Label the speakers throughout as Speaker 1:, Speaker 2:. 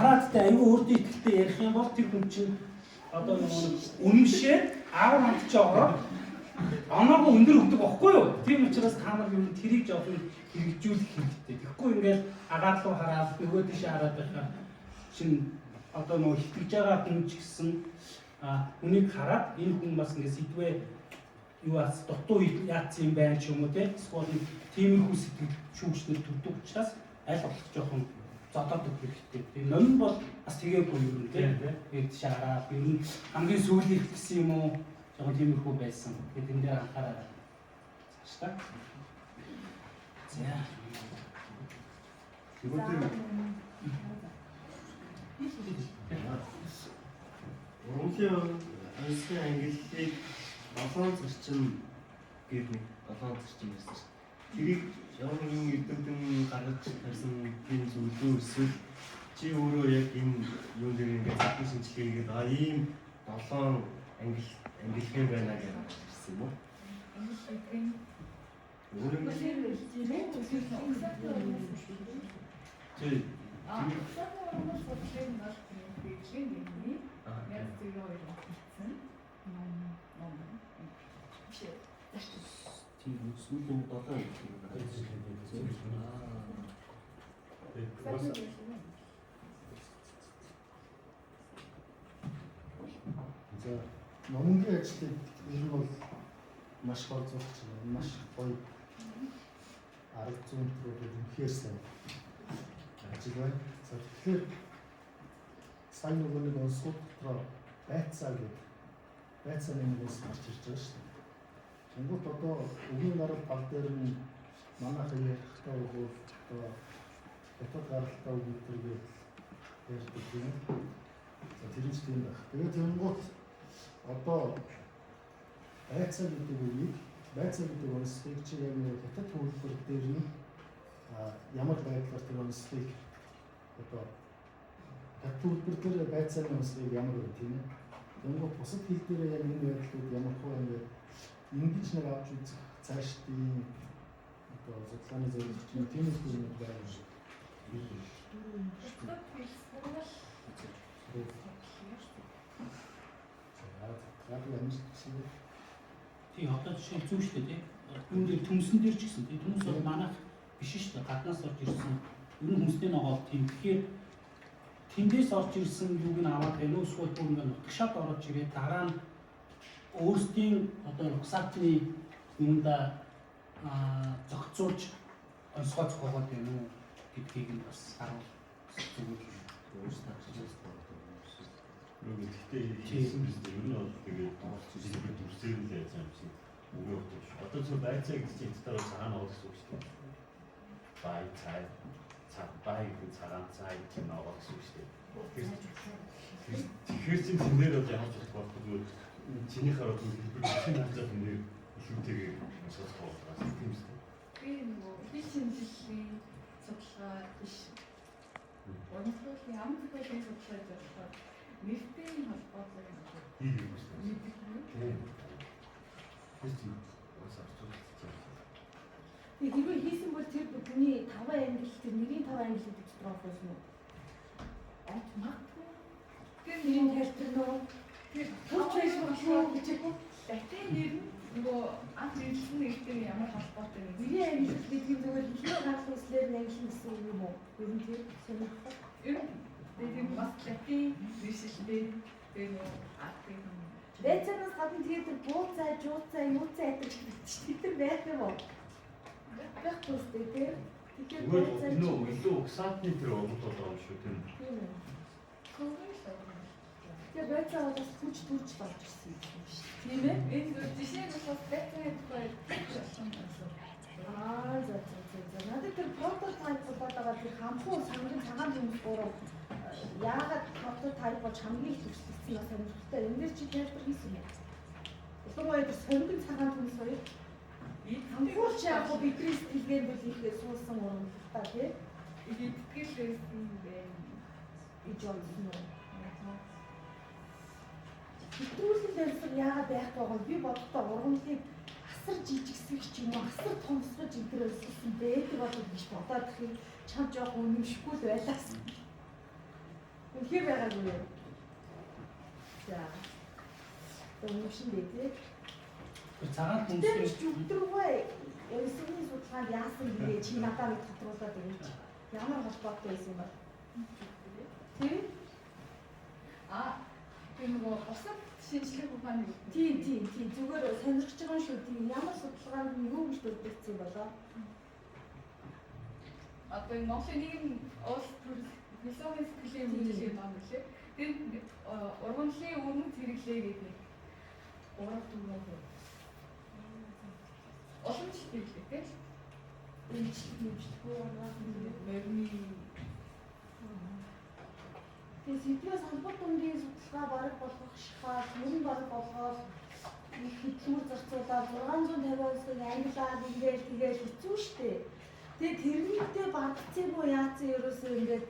Speaker 1: хараадтай аюу өөртөө ихтэй ярих юм бол тэр хүн чинь одоо үнэмшээ аав хамтч ороод оноогоо өндөр өгдөг байхгүй юу? Тийм учраас та нар юу тэрийг жоохон хэрэгжүүлэх хэрэгтэй. Тэгэхгүй ингээд агаар руу хараад нөгөө тийш хараад байхаа чинь одоо нөгөө хитгэж байгаа хүн ч гэсэн үнийг хараад энэ хүн бас ингээд сэдвээ юу ас дутуу яатсан юм байна ч юм уу те. Эсвэл тиймэрхүү сэтгэл шүүгчнэр төрдөг учраас аль болох жоохон зодоод өгөх хэрэгтэй. Тэгээ номин бол бас тэгээгүй юм те. Тэгээд тийш хараад ер нь хамгийн сүүлийнх гэсэн юм уу жоохон тиймэрхүү байсан. Тэгээд энэ дээр анхаараа. Цааш та. За.
Speaker 2: Урмлын анхны ангиллыг 7 зарчим гэдэг нэг 7 зарчим байсан шүү. Тэрийг ямар нэгэн эрдэмтэн гаргаж тарьсан тийм зүйлөө эсвэл чи өөрөө яг энэ юун дээр ингээд захын шинжилгээ хийгээд ийм 7 ангилхэн байна гэж хэлсэн юм уу? Сүүлийн 7
Speaker 3: За номынгийн ажлыг ер нь бол маш гол зурч байна. Маш гоё арга зүйн төрөөр үнэхээр сайн ажил байна. За тэгэхээр сайн нөгөө нэг онцгой дотроо байцаа гэдэг байцааны нэгээс гарч ирж байгаа шүү дээ. Тэнгуут одоо өвгийн дарал баг дээр нь манайхан ярихтаа өгөө одоо хятад гаралтай үгүйдэргээд ярьдаг юм. За тэр нь тийм байх. Тэгээд тэнгуут одоо байцаа гэдэг үгийг байцаа гэдэг онцлог чи яг нэг хятад хөлбөр дээр нь ямар байдлаар тэр онцлог одоо хятад хөлбөр дээр байцааны онцлог ямар вэ тийм ээ. Тэнгуут бусад хэл дээр яг энэ байдлууд ямар хөө ингээд ингэж нэг авч үзэх цаашдын одоо судалгааны зорилго чинь тийм их юм байна шүү.
Speaker 1: Тийм одоо жишээ зүү шүү дээ. Үүн дээр төмсөн дээр ч гэсэн тийм төмс бол манайх биш шүү дээ. Гаднаас орж ирсэн. Ер нь хүнсний ногоо тийм. Тэгэхээр тэндээс орж ирсэн юуг нь аваад байна уу? Эсвэл бүр ингээд нутагшаад орж ирээд дараа нь өөрсдийн одоо угсаатны юмда зохицуулж онцгой зохиогоод байна уу гэдгийг нь бас харуул зүгээр өөрсдөө хэлж байна.
Speaker 4: Гэхдээ хийсэн биз дээ. Ер нь бол тэгээд зүйлүүд төрсээр л яаж юм шиг өгөө өгч. Одоо зөв байцаа гэж чинь тэр цагаан авах гэсэн үг шүү дээ. Бай цай бай гэж цагаан цай гэж авах гэсэн үг шүү дээ. Тэгэхээр чинь тэмээр бол ямар ч болохгүй зүгээр чиний хараад хэлбэр чинь хажаад нэр илүүтэйгээ сонсох байгаа тийм үү?
Speaker 5: Би нөгөө их шинжилгээ судалгаа биш. Онцлогийн ямар нэгэн судалгаа зорилгоор нэртэй холбоотой юм байна.
Speaker 4: Тийм үү? Тийм.
Speaker 6: Тэгвэл хийсэн бол тэр бүхний 5 ангил тэр нэрийн 5 ангил гэдэг дотор байсан уу? Онц магадгүй.
Speaker 5: Тэр
Speaker 6: нэрийн тайлбар нөө
Speaker 5: тэр
Speaker 6: төрч байж болох гэж
Speaker 5: Латин нэр нь нөгөө анх нэрлсэн нэртэй ямар холбоотой вэ?
Speaker 6: нэрийн ангил гэдэг нь зөвхөн хэлний гарах үслээр ангил гэсэн юм уу? Ер нь тэр сонирхол.
Speaker 5: Ер нь тэгээд бас латин нэршилтэй тэр нөгөө артыг
Speaker 6: Байцаанаас гадна тэгээд тэр бууцаа, жууцаа, юуцаа гэдэг чинь тэр байх юм уу? Байх тустай тийм. Тэгэхээр байцаа
Speaker 4: илүү угсаатны тэр онгод болоо юм шүү тийм.
Speaker 6: Тийм үү. Тэгээд байцаа бас хүч төрж болж ирсэн юм шүү.
Speaker 5: Тийм ээ. Энэ жишээ нь бас байцааны тухай болсон байсан.
Speaker 6: За. Надад тэр прототайп болоод байгаа тэр хамхуу сангийн цагаан төмс гурав яагаад прототайп болж хамгийн их төвчлөгдсөн бас сонирхолтой. Энэ дээр чи тайлбар хийсэн юм. Ялангуяа тэр сонгон цагаан төмс хоёр хамхууч яг бидний сэтгэлээр бол ихээр суулсан уран та тий.
Speaker 5: Итгэл байсан байна.
Speaker 6: Иж олсон уу? Хэтрүүлэн дэрсэн яагаад байх байгаа вэ? Би боддоо ургамлыг асар жижигсэх ч юм уу, асар томсгож энэ өссөн байдаг болов гэж бодоод их чам жоох үнэмшгүй л байлаас. үнэхээр байгаагүй юу? За. Өмнөшөндөө тий.
Speaker 1: Цагаан
Speaker 6: Тэр
Speaker 1: хүнсний
Speaker 6: ч өдрөгөө өсвөрийн судалгаанд яасан гээ чи надад нэг тодруулаад өгөөч. Ямар холбоотой байсан юм бэ? Тий?
Speaker 5: тэр нөгөө бусад шинжлэх ухааны
Speaker 6: Тийм зүгээр сонирхож байгаа шүү. Тийм ямар судалгаанд юу гэж дурдсан болоо?
Speaker 5: одоо энэ Монголын нийгэм улс төр философи сэтгэлийн үнэлгээ байна лээ. Тэр ургамлын өмнө зэрэглээ гэдэг нэг ураг дүрмээ. Олон жил хэлээ тийм.
Speaker 6: Эмчлэггүй
Speaker 5: Морины
Speaker 6: тийм сэтгэлээс холбоо дүнгийн судалгаа бараг болгох шахаад, мөрөн бараг болгоод их хөдөлмөр зарцуулаад 650-аас англиар ингээл тэгээд хэцүү шттэ. Тэгээд тэрнийхтэй багдцээгүй яатсан ерөөсөө ингээд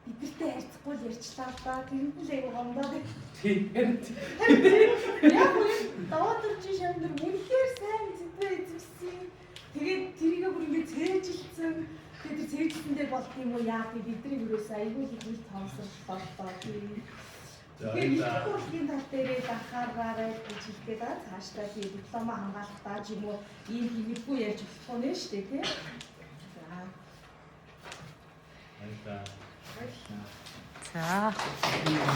Speaker 6: бидэртэй харьцахгүй л ярьчлаа л да. Тэрэнд л айгу гомдоод.
Speaker 1: тийм
Speaker 6: Яг үгүй даваатар чи шамдар үнэхээр сайн зэвээ эзэмсэн. Тэгээд тэрийгээ бүр ингээд цээжилсэн. Тэгээд тэр цээжилсэндээ болт юм уу яа би бидний өрөөсөө айгүй л их тоосрол болтоо. Тэгээд их тал дээрээ дахаараарай гэж хэлгээд байгаа. Цаашдаа тийм диплома хамгаалалтаа ч юм уу ийм хийгдэггүй ярьж болох нь шүү дээ тийм. За.
Speaker 4: Баярлалаа.
Speaker 7: За.